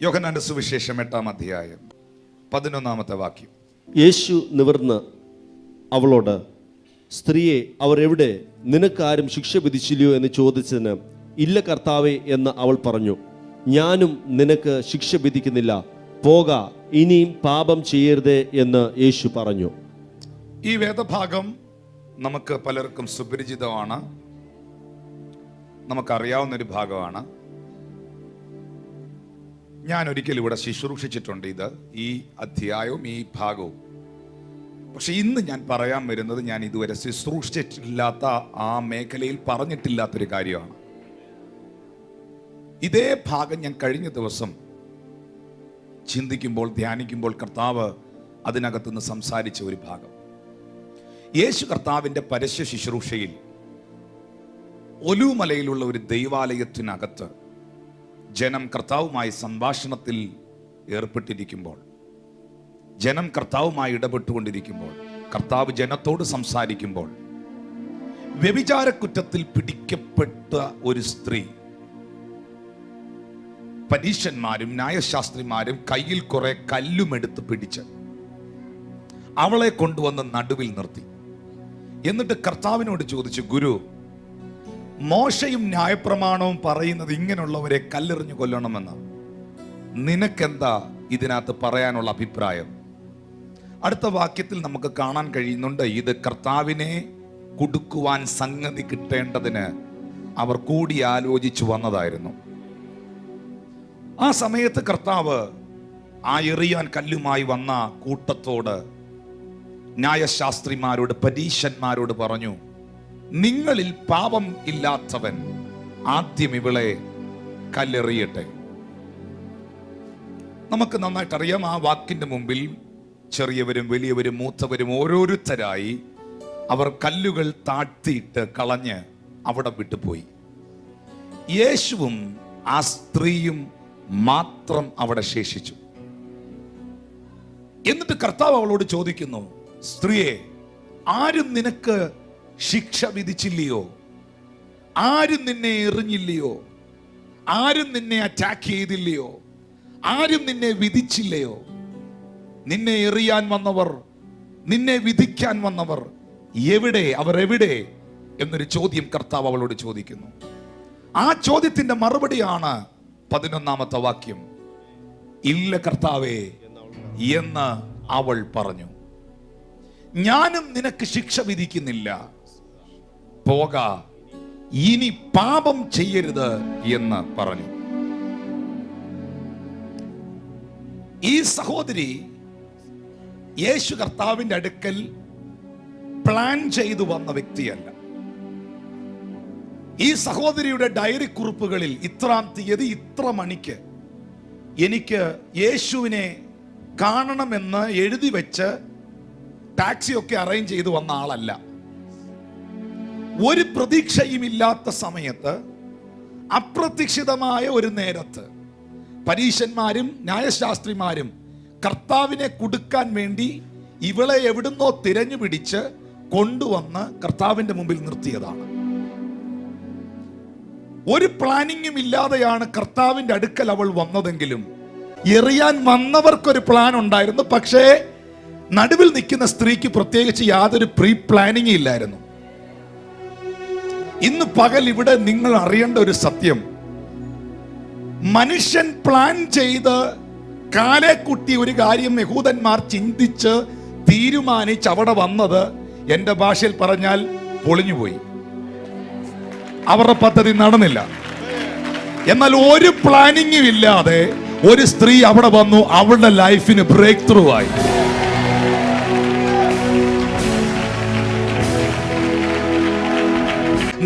യോഹന്നാന്റെ സുവിശേഷം 8-ാം അധ്യായം 11-ാമത്തെ വാക്യം. യേശു നിവർന്ന് അവളോട്, സ്ത്രീയെ, അവർ എവിടെ? നിനക്കാരും ശിക്ഷ വിധിച്ചില്ലയോ എന്ന് ചോദിച്ചതിന്, ഇല്ല കർത്താവേ എന്ന് അവൾ പറഞ്ഞു. ഞാനും നിനക്ക് ശിക്ഷ വിധിക്കുന്നില്ല, പോക, ഇനിയും പാപം ചെയ്യരുതേ എന്ന് യേശു പറഞ്ഞു. ഈ വേദഭാഗം നമുക്ക് പലർക്കും സുപരിചിതമാണ്, നമുക്കറിയാവുന്നൊരു ഭാഗമാണ്. ഞാൻ ഒരിക്കലും ഇവിടെ ശുശ്രൂഷിച്ചിട്ടുണ്ട് ഈ അധ്യായവും ഈ ഭാഗവും. പക്ഷെ ഇന്ന് ഞാൻ പറയാൻ വരുന്നത് ഞാൻ ഇതുവരെ ശുശ്രൂഷിച്ചിട്ടില്ലാത്ത, ആ മേഖലയിൽ പറഞ്ഞിട്ടില്ലാത്തൊരു കാര്യമാണ്. ഇതേ ഭാഗം ഞാൻ കഴിഞ്ഞ ദിവസം ചിന്തിക്കുമ്പോൾ, ധ്യാനിക്കുമ്പോൾ കർത്താവ് അതിനകത്തുനിന്ന് സംസാരിച്ച ഒരു ഭാഗം. യേശു കർത്താവിൻ്റെ പരസ്യ ശുശ്രൂഷയിൽ ഒലൂമലയിലുള്ള ഒരു ദൈവാലയത്തിനകത്ത് ജനം കർത്താവുമായി സംഭാഷണത്തിൽ ഏർപ്പെട്ടിരിക്കുമ്പോൾ, ജനം കർത്താവുമായി ഇടപെട്ടുകൊണ്ടിരിക്കുമ്പോൾ, കർത്താവ് ജനത്തോട് സംസാരിക്കുമ്പോൾ, വ്യഭിചാരക്കുറ്റത്തിൽ പിടിക്കപ്പെട്ട ഒരു സ്ത്രീ, പരീശന്മാരും ന്യായശാസ്ത്രിമാരും കയ്യിൽ കുറെ കല്ലുമെടുത്ത് പിടിച്ച് അവളെ കൊണ്ടുവന്ന് നടുവിൽ നിർത്തി. എന്നിട്ട് കർത്താവിനോട് ചോദിച്ചു, ഗുരു, മോശയും ന്യായപ്രമാണവും പറയുന്നത് ഇങ്ങനെയുള്ളവരെ കല്ലെറിഞ്ഞു കൊല്ലണമെന്ന്, നിനക്കെന്താ ഇതിനകത്ത് പറയാനുള്ള അഭിപ്രായം? അടുത്ത വാക്യത്തിൽ നമുക്ക് കാണാൻ കഴിയുന്നുണ്ട്, ഇത് കർത്താവിനെ കുടുക്കുവാൻ സംഗതി കിട്ടേണ്ടതിന് അവർ കൂടി ആലോചിച്ചു വന്നതായിരുന്നു. ആ സമയത്ത് കർത്താവ് ആ എറിയാൻ കല്ലുമായി വന്ന കൂട്ടത്തോട്, ന്യായശാസ്ത്രിമാരോട്, പരീശന്മാരോട് പറഞ്ഞു, നിങ്ങളിൽ പാപം ഇല്ലാത്തവൻ ആദ്യം ഇവളെ കല്ലെറിയട്ടെ. നമുക്ക് നന്നായിട്ടറിയാം, ആ വാക്കിന്റെ മുമ്പിൽ ചെറിയവരും വലിയവരും മൂത്തവരും ഓരോരുത്തരായി അവർ കല്ലുകൾ താഴ്ത്തിയിട്ട് കളഞ്ഞ് അവിടെ വിട്ടുപോയി. യേശുവും ആ സ്ത്രീയും മാത്രം അവിടെ ശേഷിച്ചു. എന്നിട്ട് കർത്താവ് അവളോട് ചോദിക്കുന്നു, സ്ത്രീയെ, ആരും നിനക്ക് ശിക്ഷ വിധിച്ചില്ലയോ? ആരും നിന്നെ എറിഞ്ഞില്ലയോ? ആരും നിന്നെ അറ്റാക്ക് ചെയ്തില്ലയോ? ആരും നിന്നെ വിധിച്ചില്ലയോ? നിന്നെ എറിയാൻ വന്നവർ, നിന്നെ വിധിക്കാൻ വന്നവർ എവിടെ? അവർ എവിടെ എന്നൊരു ചോദ്യം കർത്താവ് അവളോട് ചോദിക്കുന്നു. ആ ചോദ്യത്തിന്റെ മറുപടിയാണ് 11-ാമത്തെ വാക്യം. ഇല്ല കർത്താവേ എന്ന് അവൾ പറഞ്ഞു. ഞാനും നിനക്ക് ശിക്ഷ വിധിക്കുന്നില്ല, പോക, ഇനി പാപം ചെയ്യരുത് എന്ന് പറഞ്ഞു. ഈ സഹോദരി യേശു കർത്താവിന്റെ അടുക്കൽ പ്ലാൻ ചെയ്തു വന്ന വ്യക്തിയല്ല. ഈ സഹോദരിയുടെ ഡയറി കുറിപ്പുകളിൽ ഇത്രാം തീയതി ഇത്ര മണിക്ക് എനിക്ക് യേശുവിനെ കാണണമെന്ന് എഴുതി വെച്ച് ടാക്സിയൊക്കെ അറേഞ്ച് ചെയ്തു വന്ന ആളല്ല. ഒരു പ്രതീക്ഷയും ഇല്ലാത്ത സമയത്ത്, അപ്രതീക്ഷിതമായ ഒരു നേരത്ത് പരീശന്മാരും ന്യായശാസ്ത്രിമാരും കർത്താവിനെ കുടുക്കാൻ വേണ്ടി ഇവളെ എവിടുന്നോ തിരഞ്ഞു പിടിച്ച് കൊണ്ടുവന്ന് കർത്താവിന്റെ മുമ്പിൽ നിർത്തിയതാണ്. ഒരു പ്ലാനിങ്ങും ഇല്ലാതെയാണ് കർത്താവിന്റെ അടുക്കൽ അവൾ വന്നതെങ്കിലും എറിയാൻ വന്നവർക്കൊരു പ്ലാൻ ഉണ്ടായിരുന്നു. പക്ഷേ നടുവിൽ നിൽക്കുന്ന സ്ത്രീക്ക് പ്രത്യേകിച്ച് യാതൊരു പ്രീ പ്ലാനിങ് ഇല്ലായിരുന്നു. ഇന്ന് പകൽ ഇവിടെ നിങ്ങൾ അറിയേണ്ട ഒരു സത്യം, മനുഷ്യൻ പ്ലാൻ ചെയ്ത് കാലേക്കുട്ടി ഒരു കാര്യം യഹൂദന്മാർ ചിന്തിച്ച് തീരുമാനിച്ച് അവിടെ വന്നത്, എൻ്റെ ഭാഷയിൽ പറഞ്ഞാൽ പൊളിഞ്ഞുപോയി. അവരുടെ പദ്ധതി നടന്നില്ല. എന്നാൽ ഒരു പ്ലാനിങ്ങും ഇല്ലാതെ ഒരു സ്ത്രീ അവിടെ വന്നു, അവളുടെ ലൈഫിന് ബ്രേക്ക് ത്രൂ ആയി.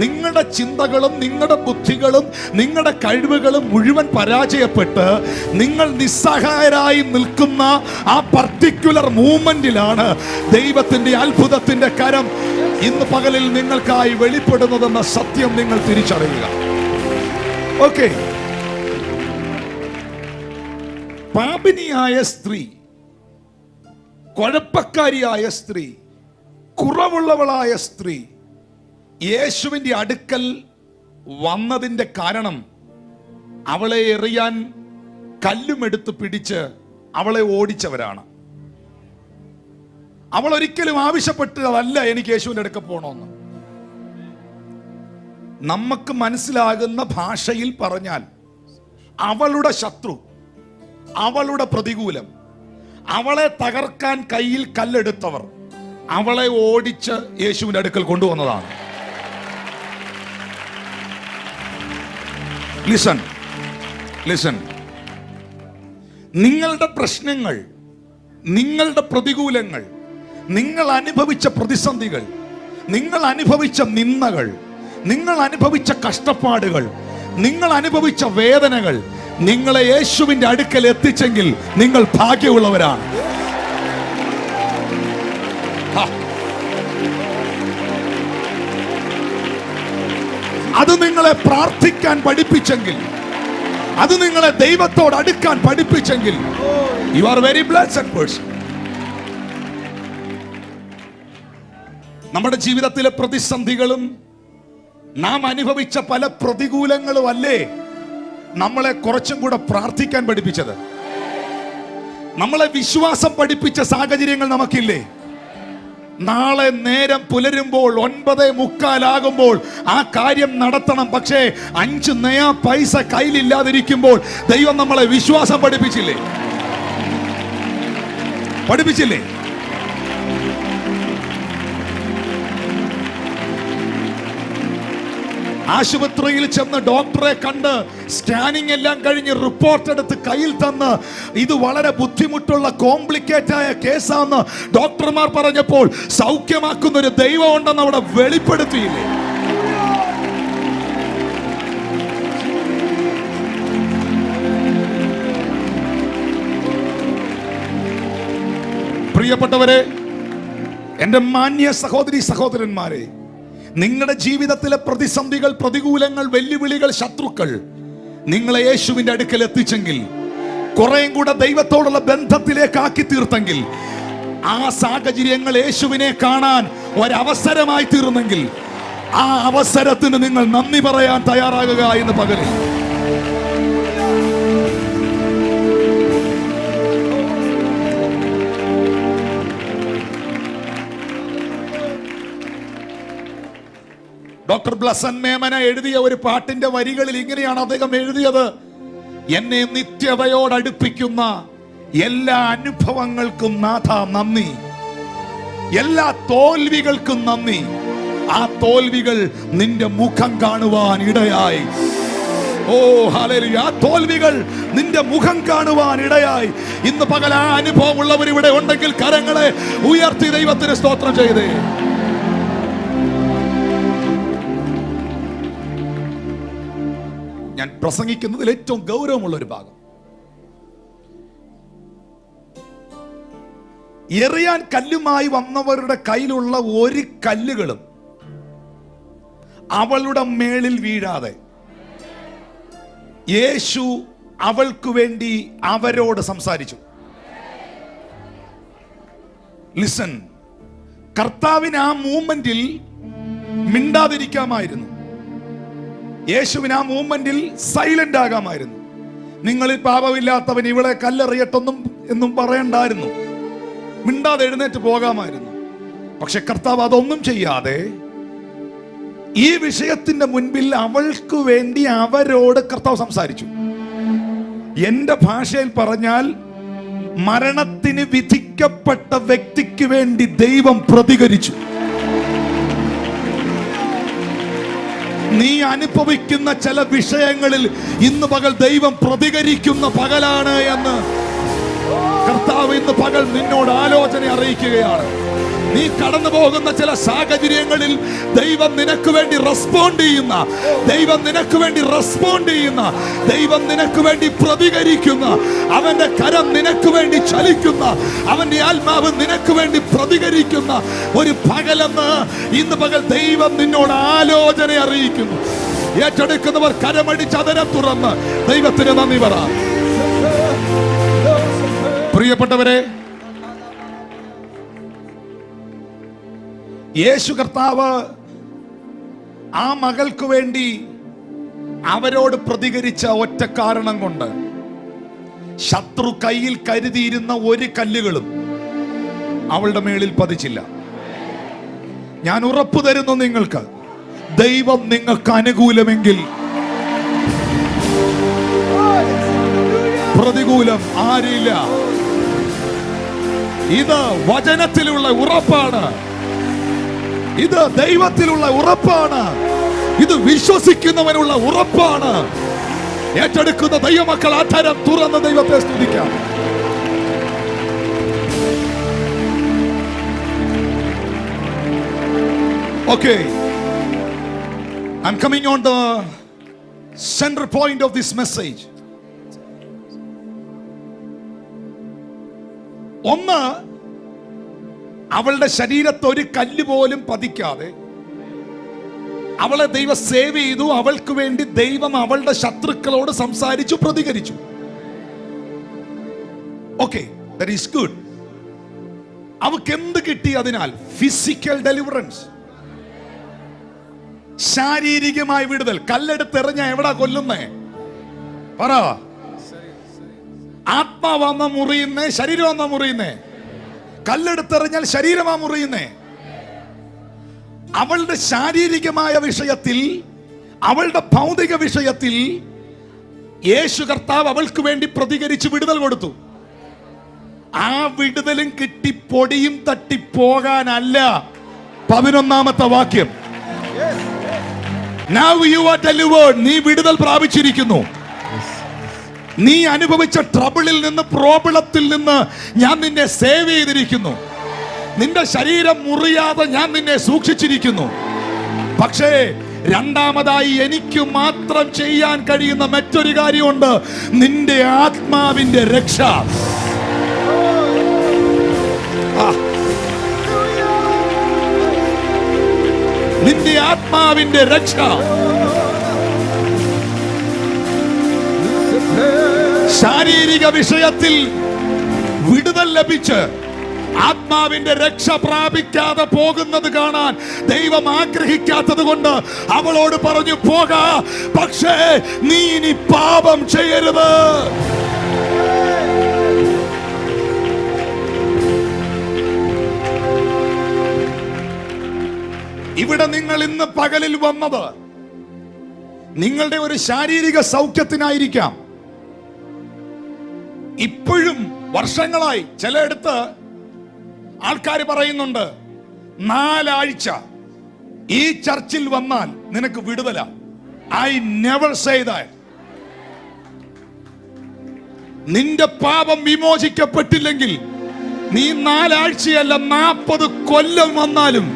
നിങ്ങളുടെ ചിന്തകളും നിങ്ങളുടെ ബുദ്ധികളും നിങ്ങളുടെ കഴിവുകളും മുഴുവൻ പരാജയപ്പെട്ട് നിങ്ങൾ നിസ്സഹായരായി നിൽക്കുന്ന ആ പർട്ടിക്കുലർ മൂവ്മെന്റിലാണ് ദൈവത്തിന്റെ അത്ഭുതത്തിന്റെ കരം ഇന്ന് പകലിൽ നിങ്ങൾക്കായി വെളിപ്പെടുന്നതെന്ന സത്യം നിങ്ങൾ തിരിച്ചറിയുക. ഓക്കെ, പാപിനിയായ സ്ത്രീ, കുഴപ്പക്കാരിയായ സ്ത്രീ, കുറവുള്ളവളായ സ്ത്രീ യേശുവിന്റെ അടുക്കൽ വന്നതിന്റെ കാരണം അവളെ എറിയാൻ കല്ലും എടുത്ത് പിടിച്ച് അവളെ ഓടിച്ചവരാണ്. അവൾ ഒരിക്കലും ആവശ്യപ്പെട്ടതല്ല എനിക്ക് യേശുവിന്റെ അടുക്ക പോകണമെന്ന്. നമുക്ക് മനസ്സിലാകുന്ന ഭാഷയിൽ പറഞ്ഞാൽ അവളുടെ ശത്രു, അവളുടെ പ്രതികൂലം, അവളെ തകർക്കാൻ കയ്യിൽ കല്ലെടുത്തവർ അവളെ ഓടിച്ച് യേശുവിന്റെ അടുക്കൽ കൊണ്ടുവന്നതാണ്. ലിസൺ ലിസൺ, നിങ്ങളുടെ പ്രശ്നങ്ങൾ, നിങ്ങളുടെ പ്രതികൂലങ്ങൾ, നിങ്ങൾ അനുഭവിച്ച പ്രതിസന്ധികൾ, നിങ്ങൾ അനുഭവിച്ച നിന്ദകൾ, നിങ്ങൾ അനുഭവിച്ച കഷ്ടപ്പാടുകൾ, നിങ്ങൾ അനുഭവിച്ച വേദനകൾ നിങ്ങളെ യേശുവിന്റെ അടുക്കൽ എത്തിച്ചെങ്കിൽ നിങ്ങൾ ഭാഗ്യമുള്ളവരാണ്. അത് നിങ്ങളെ പ്രാർത്ഥിക്കാൻ പഠിപ്പിച്ചെങ്കിൽ, അത് നിങ്ങളെ ദൈവത്തോട് അടുക്കാൻ പഠിപ്പിച്ചെങ്കിൽ, you are very blessed person. നമ്മുടെ ജീവിതത്തിലെ പ്രതിസന്ധികളും നാം അനുഭവിച്ച പല പ്രതികൂലങ്ങളും അല്ലേ നമ്മളെ കുറച്ചും കൂടെ പ്രാർത്ഥിക്കാൻ പഠിപ്പിച്ചത്? നമ്മളെ വിശ്വാസം പഠിപ്പിച്ച സാഹചര്യങ്ങൾ നമുക്കില്ലേ? നാളെ നേരം പുലരുമ്പോൾ 9:45 ആ കാര്യം നടത്തണം. പക്ഷേ 5 നയാ പൈസ കയ്യിലില്ലാതിരിക്കുമ്പോൾ ദൈവം നമ്മളെ വിശ്വാസം പഠിപ്പിച്ചില്ലേ? പഠിപ്പിച്ചില്ലേ? ആശുപത്രിയിൽ ചെന്ന് ഡോക്ടറെ കണ്ട് സ്കാനിങ് എല്ലാം കഴിഞ്ഞ് റിപ്പോർട്ട് എടുത്ത് കയ്യിൽ തന്ന് ഇത് വളരെ ബുദ്ധിമുട്ടുള്ള കോംപ്ലിക്കേറ്റ് ആയ കേസാന്ന് ഡോക്ടർമാർ പറഞ്ഞപ്പോൾ സൗഖ്യമാക്കുന്ന ഒരു ദൈവം ഉണ്ടെന്ന് അവിടെ വെളിപ്പെടുത്തിയില്ലേ? പ്രിയപ്പെട്ടവരെ, എൻ്റെ മാന്യ സഹോദരി സഹോദരന്മാരെ, നിങ്ങളുടെ ജീവിതത്തിലെ പ്രതിസന്ധികൾ, പ്രതികൂലങ്ങൾ, വെല്ലുവിളികൾ, ശത്രുക്കൾ നിങ്ങളെ യേശുവിന്റെ അടുക്കൽ എത്തിച്ചെങ്കിൽ, കുറേയും കൂടെ ദൈവത്തോടുള്ള ബന്ധത്തിലേക്ക് ആക്കി തീർത്തെങ്കിൽ, ആ സാഹചര്യങ്ങൾ യേശുവിനെ കാണാൻ ഒരവസരമായി തീർന്നെങ്കിൽ, ആ അവസരത്തിന് നിങ്ങൾ നന്ദി പറയാൻ തയ്യാറാകുക എന്ന് പകലിൽ. ഡോക്ടർ ബ്ലസൻ മേമന എഴുതിയ ഒരു പാട്ടിന്റെ വരികളിൽ ഇങ്ങനെയാണ് അദ്ദേഹം എഴുതിയത്: എന്നെ നിത്യതയോടടുപ്പിക്കുന്ന എല്ലാ അനുഭവങ്ങൾക്കും നാഥ നന്ദി, എല്ലാ തോൽവികൾക്കും നന്ദി. ആ തോൽവികൾ നിന്റെ മുഖം കാണുവാൻ ഇടയായി. ഓ ഹല്ലേലൂയ! ആ തോൽവികൾ നിന്റെ മുഖം കാണുവാൻ ഇടയായി. ഇന്ന് പകൽ ആ അനുഭവം ഉള്ളവർ ഇവിടെ ഉണ്ടെങ്കിൽ കരങ്ങളെ ഉയർത്തി ദൈവത്തിന് സ്തോത്രം ചെയ്തേ. ഞാൻ പ്രസംഗിക്കുന്നതിൽ ഏറ്റവും ഗൗരവമുള്ള ഒരു ഭാഗം, എറിയാൻ കല്ലുമായി വന്നവരുടെ കയ്യിലുള്ള ഒരു കല്ലുകളും അവളുടെ മേളിൽ വീഴാതെ യേശു അവൾക്ക് വേണ്ടി അവരോട് സംസാരിച്ചു. ലിസൺ, കർത്താവിന് ആ മൂവ്മെന്റിൽ മിണ്ടാതിരിക്കാമായിരുന്നു. യേശുവിന് ആ മൂവ്മെന്റിൽ സൈലന്റ് ആകാമായിരുന്നു. നിങ്ങളിൽ പാപമില്ലാത്തവൻ ഇവളെ കല്ലെറിയട്ടെന്നും എന്നും പറയണ്ടായിരുന്നു. മിണ്ടാതെ എഴുന്നേറ്റ് പോകാമായിരുന്നു. പക്ഷെ കർത്താവ് അതൊന്നും ചെയ്യാതെ ഈ വിഷയത്തിന്റെ മുൻപിൽ അവൾക്ക് വേണ്ടി അവരോട് കർത്താവ് സംസാരിച്ചു. എന്റെ ഭാഷയിൽ പറഞ്ഞാൽ, മരണത്തിന് വിധിക്കപ്പെട്ട വ്യക്തിക്ക് വേണ്ടി ദൈവം പ്രതികരിച്ചു. നീ അനുഭവിക്കുന്ന ചില വിഷയങ്ങളിൽ ഇന്ന് പകൽ ദൈവം പ്രതികരിക്കുന്ന പകലാണ് എന്ന് കർത്താവ് ഇന്ന് പകൽ നിന്നോട് ആലോചന അറിയിക്കുകയാണ്. നീ കടന്നു പോകുന്ന ചില സാഹചര്യങ്ങളിൽ ദൈവം നിനക്ക് വേണ്ടി റെസ്പോണ്ട് ചെയ്യുന്ന, ദൈവം നിനക്ക് വേണ്ടി റെസ്പോണ്ട് ചെയ്യുന്ന, ദൈവം നിനക്ക് വേണ്ടി പ്രതികരിക്കുന്ന, അവന്റെ കരം നിനക്ക് വേണ്ടി ചലിക്കുന്ന, അവന്റെ ആത്മാവ് നിനക്ക് വേണ്ടി പ്രതികരിക്കുന്ന ഒരു പകലെന്ന് ഇന്ന് പകൽ ദൈവം നിന്നോട് ആലോചന അറിയിക്കുന്നു. ഏറ്റെടുക്കുന്നവർ കരമടിച്ച് അതരം തുറന്ന് ദൈവത്തിന് നന്ദി പറ. പ്രിയപ്പെട്ടവരെ, യേശു കർത്താവ് ആ മകൾക്ക് വേണ്ടി അവരോട് പ്രതികരിച്ച ഒറ്റ കാരണം കൊണ്ട് ശത്രു കയ്യിൽ കരുതിയിരുന്ന ഒരു കല്ലുകളും അവളുടെ മേളിൽ പതിച്ചില്ല. ഞാൻ ഉറപ്പു തരുന്നു നിങ്ങൾക്ക്, ദൈവം നിങ്ങൾക്ക് അനുകൂലമെങ്കിൽ പ്രതികൂലം ആരില്ല. ഇത് വചനത്തിലുള്ള ഉറപ്പാണ്, ഇത് ദൈവത്തിലുള്ള ഉറപ്പാണ്, ഇത് വിശ്വസിക്കുന്നവനുള്ള ഉറപ്പാണ്. ഏറ്റെടുക്കുന്ന ദൈവമക്കൾ അധരം തുറന്ന് ദൈവത്തെ സ്തുതിക്കാം. Okay, I'm coming on the center point of this message. ഒന്ന്, അവളുടെ ശരീരത്ത് ഒരു കല്ല് പോലും പതിക്കാതെ അവളെ ദൈവം സേവ് ചെയ്തു. അവൾക്ക് വേണ്ടി ദൈവം അവളുടെ ശത്രുക്കളോട് സംസാരിച്ചു, പ്രതികരിച്ചു. Okay, that is good. അവൾക്ക് എന്ത് കിട്ടി? അതിനാൽ ഫിസിക്കൽ ഡെലിവറൻസ്, ശാരീരികമായ വിടുതൽ. കല്ലെടുത്തെറിഞ്ഞ എവിടാ കൊല്ലുന്നേ? പറ. ആത്മാവാന്ന മുറിയുന്നേ, ശരീരമാന്ന മുറിയുന്നേ? കല്ലെടുത്തെറിഞ്ഞാൽ ശരീരമാ മുറിയുന്നേ. അവളുടെ ശാരീരികമായ വിഷയത്തിൽ, അവളുടെ ഭൗതിക വിഷയത്തിൽ യേശു കർത്താവ് അവൾക്ക് വേണ്ടി പ്രതികരിച്ച് വിടുതൽ കൊടുത്തു. ആ വിടുതലും കിട്ടി പൊടിയും തട്ടി പോകാനല്ല. 11ാമത്തെ വാക്യം, Now you are delivered. നീ വിടുതൽ പ്രാപിച്ചിരിക്കുന്നു. നീ അനുഭവിച്ച ട്രബിളിൽ നിന്ന്, പ്രോബ്ലത്തിൽ നിന്ന് ഞാൻ നിന്നെ സേവ് ചെയ്തിരിക്കുന്നു. നിന്റെ ശരീരം മുറിയാതെ ഞാൻ നിന്നെ സൂക്ഷിച്ചിരിക്കുന്നു. പക്ഷേ രണ്ടാമതായി എനിക്ക് മാത്രം ചെയ്യാൻ കഴിയുന്ന മറ്റൊരു കാര്യമുണ്ട്, നിന്റെ ആത്മാവിന്റെ രക്ഷ. നിന്റെ ആത്മാവിന്റെ രക്ഷ. ശാരീരിക വിഷയത്തിൽ വിടുതൽ ലഭിച്ച് ആത്മാവിന്റെ രക്ഷ പ്രാപിക്കാതെ പോകുന്നത് കാണാൻ ദൈവം ആഗ്രഹിക്കാത്തത് കൊണ്ട് അവളോട് പറഞ്ഞു, പോകാ, പക്ഷേ നീ ഇനി പാപം ചെയ്യരുത്. ഇവിടെ നിങ്ങൾ ഇന്ന് പകലിൽ വന്നത് നിങ്ങളുടെ ഒരു ശാരീരിക സൗഖ്യത്തിനായിരിക്കാം. ഇപ്പോഴും വർഷങ്ങളായി ചിലയിടത്ത് ആൾക്കാർ പറയുന്നുണ്ട്, 4 ആഴ്ച ഈ ചർച്ചിൽ വന്നാൽ നിനക്ക് വിടുതല. I never say that. നിന്റെ പാപം വിമോചിക്കപ്പെട്ടില്ലെങ്കിൽ നീ 4 ആഴ്ചയല്ല 40 കൊല്ലം വന്നാലും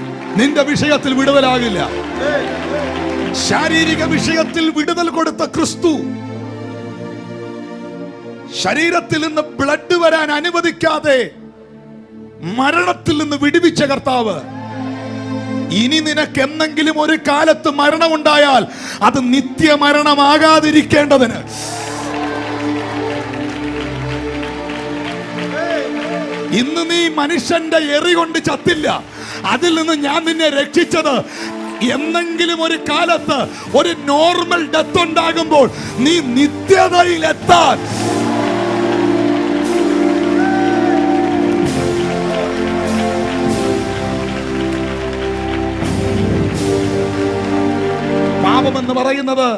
നിന്റെ വിഷയത്തിൽ വിടുതലാകില്ല. ശാരീരിക വിഷയത്തിൽ വിടുതൽ കൊടുത്ത ക്രിസ്തു, ശരീരത്തിൽ നിന്ന് ബ്ലഡ് വരാൻ അനുവദിക്കാതെ മരണത്തിൽ നിന്ന് വിടുവിച്ച കർത്താവ്, ഇനി നിനക്ക് എന്തെങ്കിലും ഒരു കാലത്ത് മരണമുണ്ടായാൽ അത് നിത്യമരണമാകാതിരിക്കേണ്ടതിന് ഇന്ന് നീ മനുഷ്യന്റെ എറി കൊണ്ട് ചത്തില്ല. അതിൽ നിന്ന് ഞാൻ നിന്നെ രക്ഷിച്ചത് എന്നെങ്കിലും ഒരു കാലത്ത് ഒരു നോർമൽ ഡെത്ത് ഉണ്ടാകുമ്പോൾ നീ നിത്യതയിൽ എത്താൻ. പാപമെന്ന് പറയുന്നത്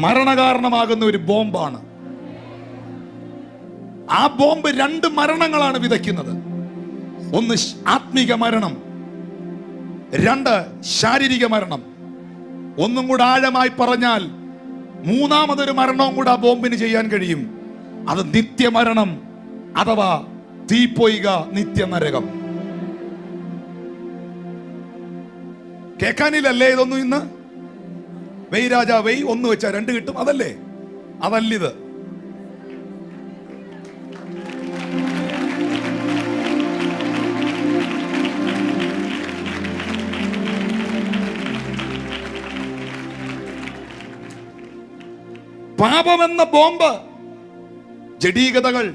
മരണകാരണമാകുന്ന ഒരു ബോംബാണ്. ആ ബോംബ് 2 മരണങ്ങളാണ് വിതയ്ക്കുന്നത്. ഒന്ന് ആത്മീക മരണം, 2 ശാരീരിക മരണം. ഒന്നും കൂടെ ആഴമായി പറഞ്ഞാൽ 3ാമതൊരു മരണവും കൂടെ ആ ബോംബിന് ചെയ്യാൻ കഴിയും. അത് നിത്യമരണം അഥവാ തീപ്പൊയ്ക, നിത്യനരകം. കേൾക്കാനില്ലല്ലേ ഇതൊന്നും? ഇന്ന് വെയ് രാജാ വെയ്, 1 വെച്ചാൽ 2 കിട്ടും. അതല്ലേ? അതല്ലിത്. പാപമെന്ന ബോംബ്, ജഡീകതകൾ,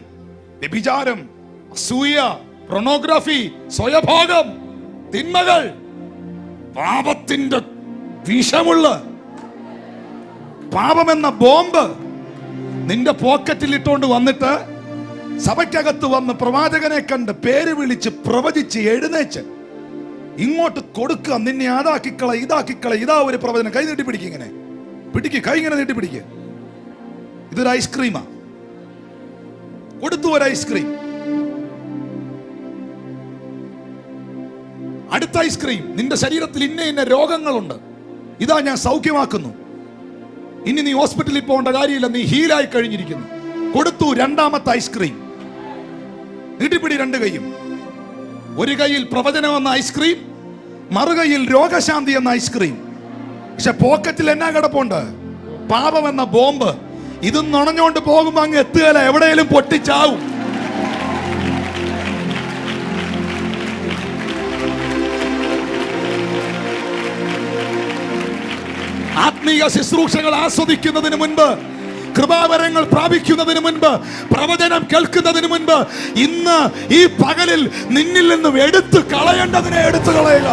വ്യഭിചാരം, അസൂയ, pornography, സ്വയഭോഗം, തിന്മകൾ, പാപത്തിന്റെ വിഷമുള്ള പാപമെന്ന ബോംബ് നിന്റെ പോക്കറ്റിൽ ഇട്ടുകൊണ്ട് വന്നിട്ട് സഭയ്ക്കകത്ത് വന്ന് പ്രവാചകനെ കണ്ട് പേര് വിളിച്ച് പ്രവചിച്ച് എഴുന്നേച്ച് ഇങ്ങോട്ട് കൊടുക്കുക. നിന്നെ അതാക്കിക്കള, ഇതാക്കിക്കള, ഇതാ ഒരു പ്രവചനം. കൈ നീട്ടി പിടിക്കുക, ഇങ്ങനെ പിടിക്കുക, കൈ ഇങ്ങനെ നീട്ടി പിടിക്കുക. ഇതൊരു ഐസ്ക്രീമാ. കൊടുത്തു ഒരു ഐസ്ക്രീം. അടുത്ത ഐസ്ക്രീം, നിന്റെ ശരീരത്തിൽ ഇന്ന ഇന്ന രോഗങ്ങളുണ്ട്, ഇതാ ഞാൻ സൗഖ്യമാക്കുന്നു, ഇനി നീ ഹോസ്പിറ്റലിൽ പോകേണ്ട കാര്യമില്ല, നീ ഹീലായി കഴിഞ്ഞിരിക്കുന്നു. കൊടുത്തു രണ്ടാമത്തെ ഐസ്ക്രീം. നീട്ടിപ്പിടി രണ്ട് കൈയും. ഒരു കൈയിൽ പ്രവചനം എന്ന ഐസ്ക്രീം, മറുകൈയിൽ രോഗശാന്തി എന്ന ഐസ്ക്രീം. പക്ഷെ പോക്കറ്റിൽ എന്നാ കിടപ്പുണ്ട്? പാപം എന്ന ബോംബ്. ഇത് നുണഞ്ഞോണ്ട് പോകുമ്പോ അങ്ങ് എത്തുകയല്ല, എവിടെയെങ്കിലും പൊട്ടിച്ചാവും. ആത്മീയ ശുശ്രൂഷകൾ ആസ്വദിക്കുന്നതിന് മുൻപ്, കൃപാവരങ്ങൾ പ്രാപിക്കുന്നതിന് മുൻപ്, പ്രവചനം കേൾക്കുന്നതിന് മുൻപ്, ഇന്ന് ഈ പകലിൽ നിന്നിൽ നിന്നും എടുത്തു കളയേണ്ടതിനെ എടുത്തു കളയുക.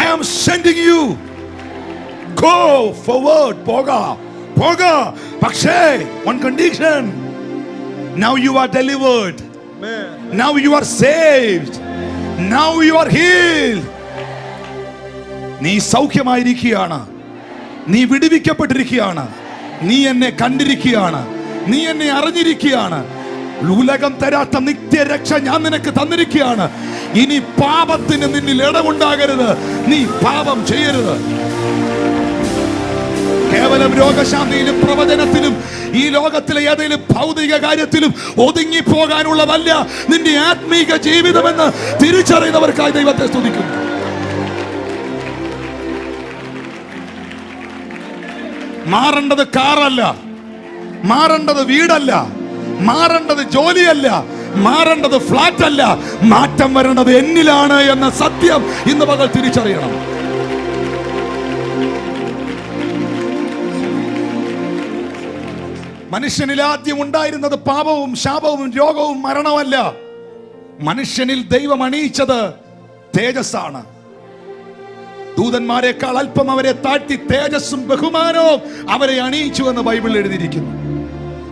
I am sending you. Go forward. പോക. പക്ഷേ one condition. Now you are delivered. Now you are saved. Now you are healed. നീ സൗഖ്യമായിരിക്കുകയാണ്, നീ വിടുവിക്കപ്പെട്ടിരിക്കുകയാണ്, നീ എന്നെ കണ്ടിരിക്കുകയാണ്, നീ എന്നെ അറിഞ്ഞിരിക്കുകയാണ്. ഉലകം തരാത്ത നിത്യരക്ഷ ഞാൻ നിനക്ക് തന്നിരിക്കുകയാണ്. ഇനി പാപത്തിന് നിന്നിൽ ഇടമുണ്ടാകരുത്, നീ പാപം ചെയ്യരുത്. കേവലം രോഗശാന്തിയിലും പ്രവചനത്തിലും ഈ ലോകത്തിലെ ഏതെങ്കിലും ഭൗതിക കാര്യത്തിലും ഒതുങ്ങിപ്പോകാനുള്ളതല്ല നിന്റെ ആത്മീക ജീവിതമെന്ന് തിരിച്ചറിയുന്നവർക്കായി ദൈവത്തെ സ്തുതിക്കുന്നു. മാറേണ്ടത് കാറല്ല, മാറേണ്ടത് വീടല്ല, മാറേണ്ടത് ജോലിയല്ല, മാറേണ്ടത് ഫ്ലാറ്റ് അല്ല. മാറ്റം വരേണ്ടത് എന്നിലാണ് എന്ന സത്യം ഇന്ന് പകൽ തിരിച്ചറിയണം. മനുഷ്യനിൽ ആദ്യം ഉണ്ടായിരുന്നത് പാപവും ശാപവും രോഗവും മരണമല്ല. മനുഷ്യനിൽ ദൈവം അണിയിച്ചത് തേജസ്സാണ്. ദൂതന്മാരെക്കാൾ അല്പം അവരെ താഴ്ത്തി തേജസ്സും ബഹുമാനവും അവരെ അണിയിച്ചു എന്ന് ബൈബിളിൽ എഴുതിയിരിക്കുന്നു.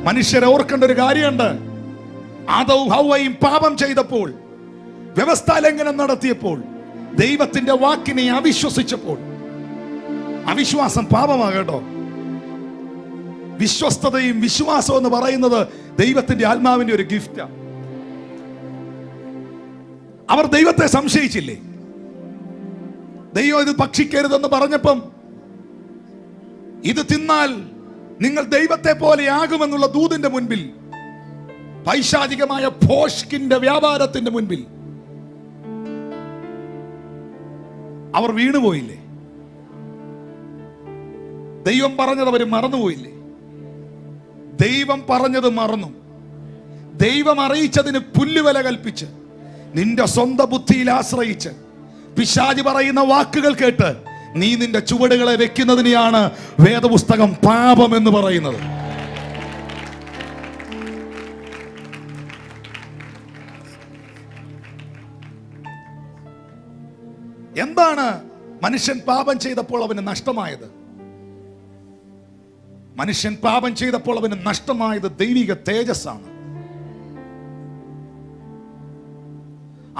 മനുഷ്യരെ ഓർക്കേണ്ട ഒരു കാര്യമുണ്ട്. ആദവും ഹവ്വയും പാപം ചെയ്തപ്പോൾ, വ്യവസ്ഥാലംഘനം നടത്തിയപ്പോൾ, ദൈവത്തിന്റെ വാക്കിനെ അവിശ്വസിച്ചപ്പോൾ, അവിശ്വാസം പാപമാകട്ടോ. വിശ്വസ്തതയും വിശ്വാസവും എന്ന് പറയുന്നത് ദൈവത്തിന്റെ ആത്മാവിന്റെ ഒരു ഗിഫ്റ്റാണ്. അവർ ദൈവത്തെ സംശയിച്ചില്ലേ? ദൈവം ഇത് ഭക്ഷിക്കരുതെന്ന് പറഞ്ഞപ്പം, ഇത് തിന്നാൽ നിങ്ങൾ ദൈവത്തെ പോലെ ആകുമെന്നുള്ള ദൂതിന്റെ മുൻപിൽ, പൈശാചികമായ ഭോഷ്കിന്റെ വ്യാപാരത്തിന്റെ മുൻപിൽ അവർ വീണുപോയില്ലേ? ദൈവം പറഞ്ഞത് അവർ മറന്നുപോയില്ലേ? ദൈവം പറഞ്ഞത് മറന്നു. ദൈവം അറിയിച്ചതിന് പുല്ലുവില കൽപ്പിച്ച്, നിന്റെ സ്വന്തം ബുദ്ധിയിൽ ആശ്രയിച്ച്, പിശാചി പറയുന്ന വാക്കുകൾ കേട്ട് നീ നിന്റെ ചുവടുകളെ വെക്കുന്നതിനെയാണ് വേദപുസ്തകം പാപം എന്ന് പറയുന്നത്. എന്താണ് മനുഷ്യൻ പാപം ചെയ്തപ്പോൾ അവന് നഷ്ടമായത്? മനുഷ്യൻ പാപം ചെയ്തപ്പോൾ അവന് നഷ്ടമായത് ദൈവിക തേജസ്സാണ്.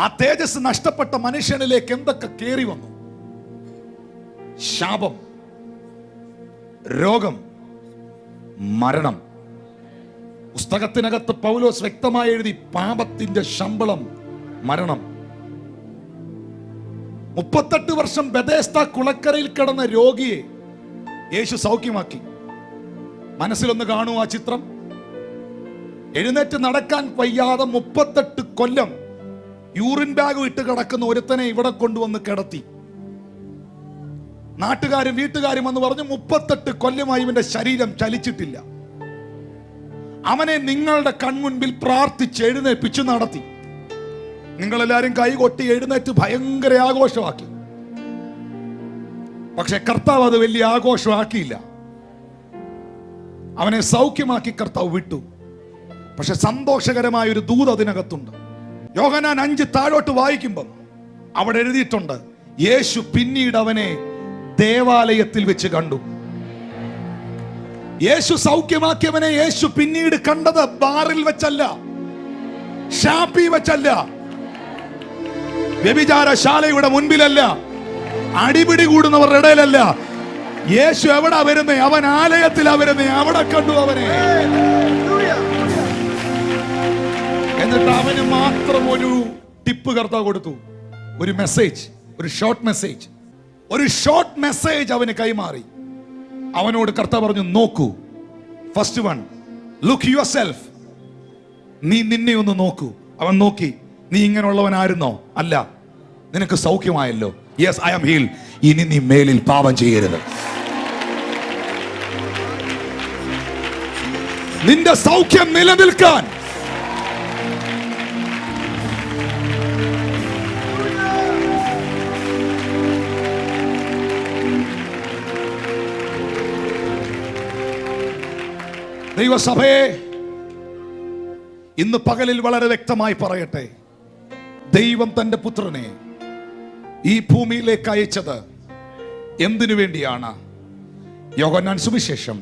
ആ തേജസ് നഷ്ടപ്പെട്ട മനുഷ്യനിലേക്ക് എന്തൊക്കെ കേറി വന്നു? ശാപം, രോഗം, മരണം. പുസ്തകത്തിനകത്ത് പൗലോസ് വ്യക്തമായി എഴുതി, പാപത്തിന്റെ ശമ്പളം മരണം. 38 വർഷം ബെഥേസ്ദ കുളക്കരയിൽ കിടന്ന രോഗിയെ യേശു സൗഖ്യമാക്കി. മനസ്സിലൊന്ന് കാണൂ ആ ചിത്രം. എഴുന്നേറ്റ് നടക്കാൻ വയ്യാതെ 38 കൊല്ലം യൂറിൻ ബാഗ് ഇട്ട് കിടക്കുന്ന ഒരുത്തനെ ഇവിടെ കൊണ്ടുവന്ന് കിടത്തി. നാട്ടുകാരും വീട്ടുകാരും എന്ന് പറഞ്ഞ് 38 കൊല്ലമായി ഇവന്റെ ശരീരം ചലിച്ചിട്ടില്ല. അവനെ നിങ്ങളുടെ കൺമുൻപിൽ പ്രാർത്ഥിച്ച് എഴുന്നേൽപ്പിച്ചു നടത്തി. നിങ്ങളെല്ലാരും കൈകൊട്ടി എഴുന്നേറ്റ് ഭയങ്കര ആഘോഷമാക്കി. പക്ഷെ കർത്താവ് അത് വലിയ ആഘോഷമാക്കിയില്ല. അവനെ സൗഖ്യമാക്കി കർത്താവ് വിട്ടു. പക്ഷെ സന്തോഷകരമായ ഒരു ദൂത് അതിനകത്തുണ്ട്. യോഹന്നാൻ 5 താഴോട്ട് വായിക്കുമ്പം അവിടെ എഴുതിയിട്ടുണ്ട്, യേശു പിന്നീട് അവനെ ദേവാലയത്തിൽ വെച്ച് കണ്ടു. യേശു സൗഖ്യമാക്കിയവനെ യേശു പിന്നീട് കണ്ടത് ബാറിൽ വെച്ചല്ല, ഷാപ്പി വെച്ചല്ല, വ്യഭിചാരശാലയുടെ മുൻപിലല്ല, അടിപിടി കൂടുന്നവരുടെ ഇടയിലല്ല. യേശു എവിടാ വരുന്നേ? അവൻ ആലയത്തിലാ വരുന്നേ. അവിടെ കണ്ടു അവനെ. എന്നിട്ട് അവന് മാത്രം ഒരു ടിപ്പ് കർത്താവ് കൊടുത്തു, ഒരു മെസ്സേജ്, ഒരു ഷോർട്ട് മെസ്സേജ് അവന് കൈമാറി. അവനോട് കർത്താവ് പറഞ്ഞു, നോക്കൂ, first one, look your self. നീ നിന്നെ ഒന്ന് നോക്കൂ. അവൻ നോക്കി. നീ ഇങ്ങനെയുള്ളവനായിരുന്നോ? അല്ല. നിനക്ക് സൗഖ്യമായല്ലോ. Yes, I am healed. ഇനി നീ മേലിൽ പാപം ചെയ്യരുത്. നിന്റെ സൗഖ്യം നിലനിൽക്കാൻ ദൈവസഭയെ ഇന്ന് പകലിൽ വളരെ വ്യക്തമായി പറയട്ടെ, ദൈവം തന്റെ പുത്രനെ ഈ ഭൂമിയിലേക്ക് അയച്ചത് എന്തിനു വേണ്ടിയാണ്? യോഹന്നാൻ സുവിശേഷം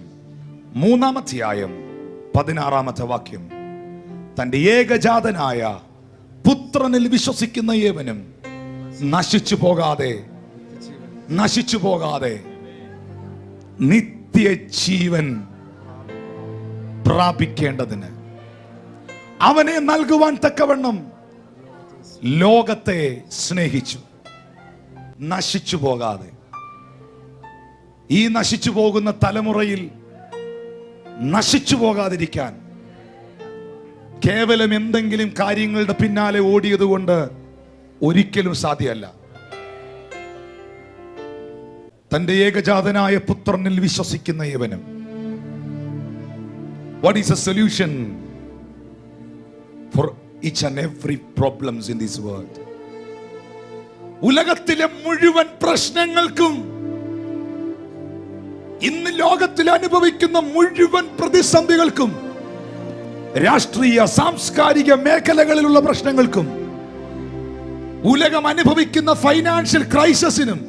3-ാം അധ്യായം 16-ാമത്തെ വാക്യം, തന്റെ ഏകജാതനായ പുത്രനിൽ വിശ്വസിക്കുന്ന ഏവനും നശിച്ചു പോകാതെ നിത്യജീവൻ പ്രാപിക്കേണ്ടതിന് അവനെ നൽകുവാൻ തക്കവണ്ണം ലോകത്തെ സ്നേഹിച്ചു. നശിച്ചു പോകാതെ, ഈ നശിച്ചു പോകുന്ന തലമുറയിൽ നശിച്ചു പോകാതിരിക്കാൻ കേവലം എന്തെങ്കിലും കാര്യങ്ങളുടെ പിന്നാലെ ഓടിയത് കൊണ്ട് ഒരിക്കലും സാധ്യമല്ല. തന്റെ ഏകജാതനായ പുത്രനിൽ വിശ്വസിക്കുന്ന ഏവനും. What is the solution for each and every problems in this world? ഉലകത്തിലെ മുഴുവൻ പ്രശ്നങ്ങൾക്കും, ഇന്ന് ലോകത്തിൽ അനുഭവിക്കുന്ന മുഴുവൻ പ്രതിസന്ധികൾക്കും, രാഷ്ട്രീയ സാംസ്കാരിക മേഖലകളിലുള്ള പ്രശ്നങ്ങൾക്കും, ഉലകം അനുഭവിക്കുന്ന ഫൈനാൻഷ്യൽ ക്രൈസിസിനും,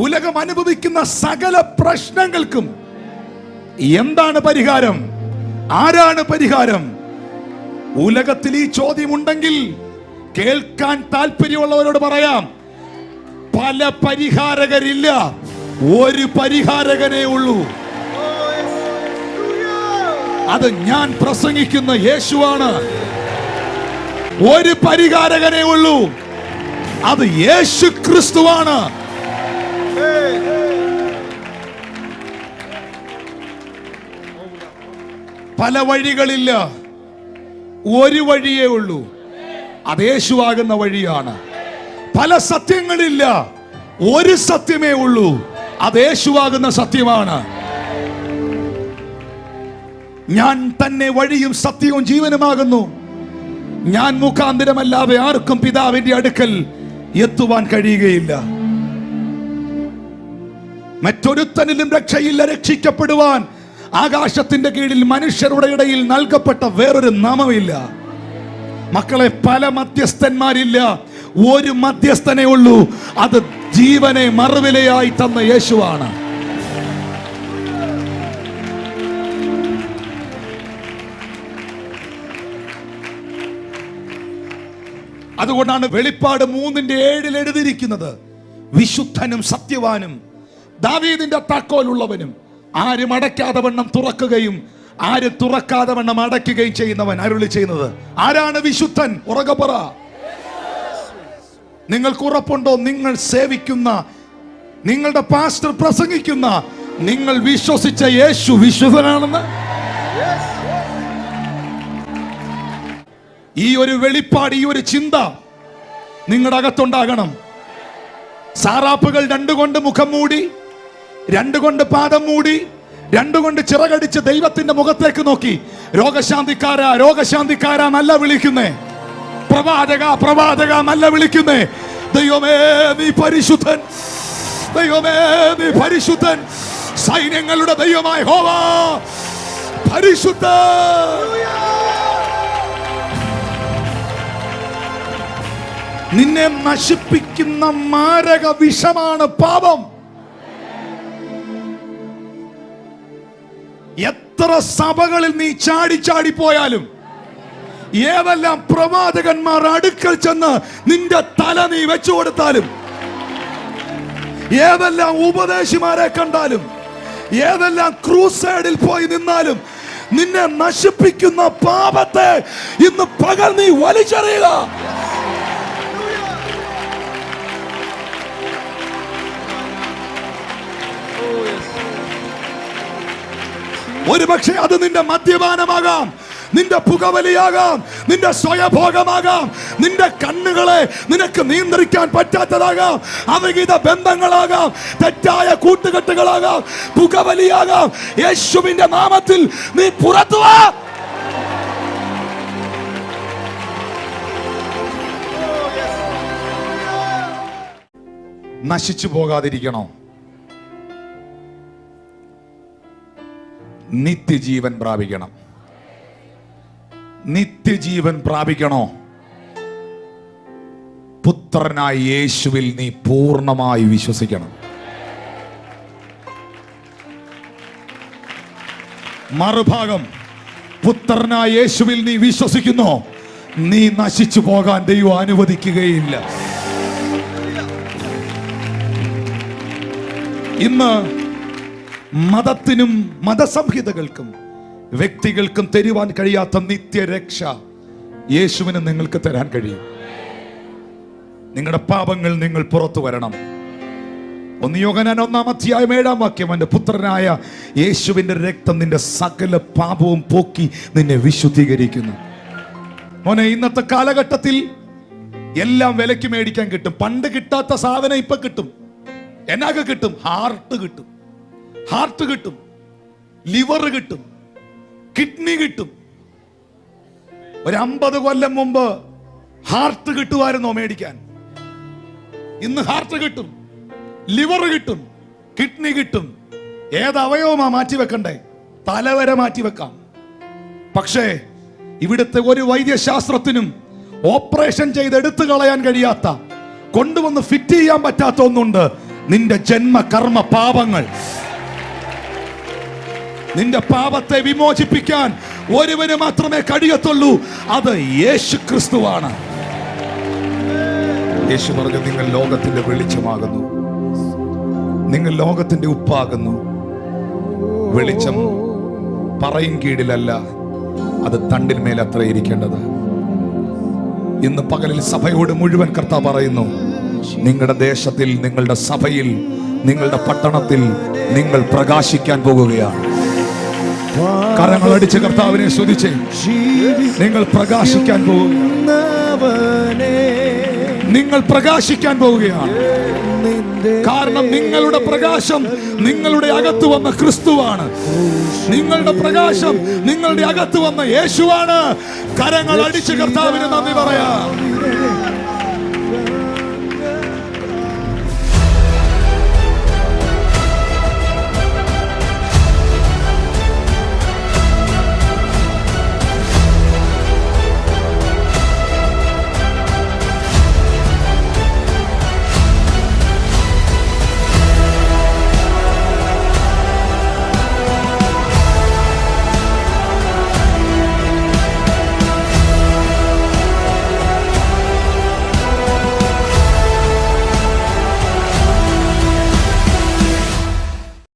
ഉലകം അനുഭവിക്കുന്ന സകല പ്രശ്നങ്ങൾക്കും എന്താണ് പരിഹാരം? ആരാണ് പരിഹാരം? ഉലകത്തിൽ ഈ ചോദ്യമുണ്ടെങ്കിൽ കേൾക്കാൻ താല്പര്യമുള്ളവരോട് പറയാം, പല പരിഹാരകരില്ല, ഒരു പരിഹാരകനേ ഉള്ളൂ. അത് ഞാൻ പ്രസംഗിക്കുന്ന യേശുവാണ്. ഒരു പരിഹാരകനേ ഉള്ളൂ, അത് യേശു ക്രിസ്തുവാണ്. പല വഴികളില്ല, ഒരു വഴിയേ ഉള്ളൂ, അത് യേശുവാകുന്ന വഴിയാണ്. പല സത്യങ്ങളില്ല, ഒരു സത്യമേ ഉള്ളൂ, അത് യേശുവാകുന്ന സത്യമാണ്. ഞാൻ തന്നെ വഴിയും സത്യവും ജീവനുമാകുന്നു. ഞാൻ മുഖാന്തരമല്ലാതെ ആർക്കും പിതാവിന്റെ അടുക്കൽ എത്തുവാൻ കഴിയുകയില്ല. മറ്റൊരുത്തനിലും രക്ഷയില്ല. രക്ഷിക്കപ്പെടുവാൻ ആകാശത്തിന്റെ കീഴിൽ മനുഷ്യരുടെ ഇടയിൽ നൽകപ്പെട്ട വേറൊരു നാമമില്ല. മക്കളെ, പല മധ്യസ്ഥന്മാരില്ല, ഒരു മധ്യസ്ഥനേ ഉള്ളൂ, അത് ജീവനെ മറുവിലയായി തന്ന യേശുവാണ്. അതുകൊണ്ടാണ് വെളിപ്പാട് 3:7 എഴുതിയിരിക്കുന്നത്, വിശുദ്ധനും സത്യവാനും ദാവീദിന്റെ താക്കോലുള്ളവനും ആരും അടയ്ക്കാതെ വണ്ണം തുറക്കുകയും ആരും തുറക്കാതെ വണ്ണം അടയ്ക്കുകയും ചെയ്യുന്നവൻ അരുളി ചെയ്യുന്നത്. ആരാണ് വിശുദ്ധൻ? ഉറക്കെ പറ. നിങ്ങൾക്ക് ഉറപ്പുണ്ടോ നിങ്ങൾ സേവിക്കുന്ന, നിങ്ങളുടെ പാസ്റ്റർ പ്രസംഗിക്കുന്ന, നിങ്ങൾ വിശ്വസിച്ച യേശു വിശുദ്ധനാണെന്ന്? ഈ ഒരു വെളിപ്പാട്, ഈ ഒരു ചിന്ത നിങ്ങളുടെ അകത്തുണ്ടാകണം. സാറാപ്പുകൾ 2 കൊണ്ട് മുഖം മൂടി, 2 കൊണ്ട് പാദം മൂടി, 2 കൊണ്ട് ചിറകടിച്ച് ദൈവത്തിന്റെ മുഖത്തേക്ക് നോക്കി, രോഗശാന്തിക്കാരാ രോഗശാന്തിക്കാരാ നല്ല വിളിക്കുന്നേ, പ്രവാചക പ്രവാചക നല്ല വിളിക്കുന്നേ. ദൈവമേ നീ പരിശുദ്ധൻ, ദൈവമേ നീ പരിശുദ്ധൻ, സൈന്യങ്ങളുടെ ദൈവമായ യഹോവ പരിശുദ്ധൻ. നിന്നെ നശിപ്പിക്കുന്ന മാരക വിഷമാണ് പാപം. എത്ര സഭകളിൽ നീ ചാടി പോയാലും, ഏതെല്ലാം പ്രവാചകന്മാർ അടുക്കൽ ചെന്ന് നിന്റെ തല നീ വെച്ചു കൊടുത്താലും, ഏതെല്ലാം ഉപദേശിമാരെ കണ്ടാലും, ഏതെല്ലാം ക്രൂസൈഡിൽ പോയി നിന്നാലും, നിന്നെ നശിപ്പിക്കുന്ന പാപത്തെ ഇന്ന് പകൽ നീ വലിച്ചെറിയുക. ഒരുപക്ഷെ അത് നിന്റെ മദ്യപാനമാകാം, നിന്റെ പുകവലിയാകാം, നിന്റെ സ്വയഭോഗമാകാം, നിന്റെ കണ്ണുകളെ നിനക്ക് നിയന്ത്രിക്കാൻ പറ്റാത്തതാകാം, അവിഹിത ബന്ധങ്ങളാകാം, തെറ്റായ കൂട്ടുകെട്ടുകളാകാം, പുകവലിയാകാം. യേശുവിന്റെ നാമത്തിൽ നീ പുറത്തു വാ. നശിച്ചു പോകാതിരിക്കണോ? നിത്യജീവൻ പ്രാപിക്കണം. നിത്യജീവൻ പ്രാപിക്കണോ? പുത്രനായ യേശുവിൽ നീ പൂർണ്ണമായി വിശ്വസിക്കണം. മറുഭാഗം, പുത്രനായ യേശുവിൽ നീ വിശ്വസിക്കുന്നോ? നീ നശിച്ചു പോകാൻ ദൈവം അനുവദിക്കുകയില്ല. ഇന്ന് മതത്തിനും മതസംഹിതകൾക്കും വ്യക്തികൾക്കും തരുവാൻ കഴിയാത്ത നിത്യരക്ഷ യേശുവിന് നിങ്ങൾക്ക് തരാൻ കഴിയും. നിങ്ങളുടെ പാപങ്ങൾ നിങ്ങൾ പുറത്തു വരണം. 1 യോഹന്നാൻ 1:7 അവന്റെ പുത്രനായ യേശുവിന്റെ രക്തം നിന്റെ സകല പാപവും പോക്കി നിന്നെ വിശുദ്ധീകരിക്കുന്നു. മോനെ, ഇന്നത്തെ കാലഘട്ടത്തിൽ എല്ലാം വിലയ്ക്ക് മേടിക്കാൻ കിട്ടും. പണ്ട് കിട്ടാത്ത സാധനം ഇപ്പൊ കിട്ടും. എന്നൊക്കെ കിട്ടും? ഹാർട്ട് കിട്ടും, ലിവർ കിട്ടും, കിഡ്നി കിട്ടും. ഒരു 50 കൊല്ലം മുമ്പ് ഹാർട്ട് കിട്ടുമായിരുന്നോ മേടിക്കാൻ? ഇന്ന് ഹാർട്ട് കിട്ടും, ലിവർ കിട്ടും, കിഡ്നി കിട്ടും. ഏത് അവയവമാ മാറ്റിവെക്കണ്ടേ? തലവരെ മാറ്റിവെക്കാം. പക്ഷേ ഇവിടുത്തെ ഒരു വൈദ്യശാസ്ത്രത്തിനും ഓപ്പറേഷൻ ചെയ്ത് എടുത്തു കളയാൻ കഴിയാത്ത, കൊണ്ടുവന്ന് ഫിറ്റ് ചെയ്യാൻ പറ്റാത്ത ഒന്നുണ്ട്. നിന്റെ ജന്മ കർമ്മ പാപങ്ങൾ. നിന്റെ പാപത്തെ വിമോചിപ്പിക്കാൻ ഒരുവന് മാത്രമേ കഴിയത്തുള്ളൂ. അത് യേശു ക്രിസ്തുവാണ്. യേശു പറഞ്ഞു, നിങ്ങൾ ലോകത്തിന്റെ വെളിച്ചമാകുന്നു, നിങ്ങൾ ലോകത്തിന്റെ ഉപ്പാകുന്നു. വെളിച്ചം പറയും കീഴിലല്ല, അത് തണ്ടിന്മേൽ അത്ര ഇരിക്കേണ്ടത്. ഇന്ന് പകലിൽ സഭയോട് മുഴുവൻ കർത്താവ് പറയുന്നു, നിങ്ങളുടെ ദേശത്തിൽ, നിങ്ങളുടെ സഭയിൽ, നിങ്ങളുടെ പട്ടണത്തിൽ നിങ്ങൾ പ്രകാശിക്കാൻ പോകുകയാണ്. കരങ്ങളടിച്ച് കർത്താവിനെ സ്തുതിച്ച് നിങ്ങൾ പ്രകാശിക്കാൻ പോകുകയാണ്. നിങ്ങൾ പ്രകാശിക്കാൻ പോവുകയാണ്. കാരണം നിങ്ങളുടെ പ്രകാശം നിങ്ങളുടെ അകത്ത് വന്ന ക്രിസ്തുവാണ്. നിങ്ങളുടെ പ്രകാശം നിങ്ങളുടെ അകത്ത് വന്ന യേശുവാണ്. കരങ്ങൾ അടിച്ച് കർത്താവിന് നന്ദി പറയാം.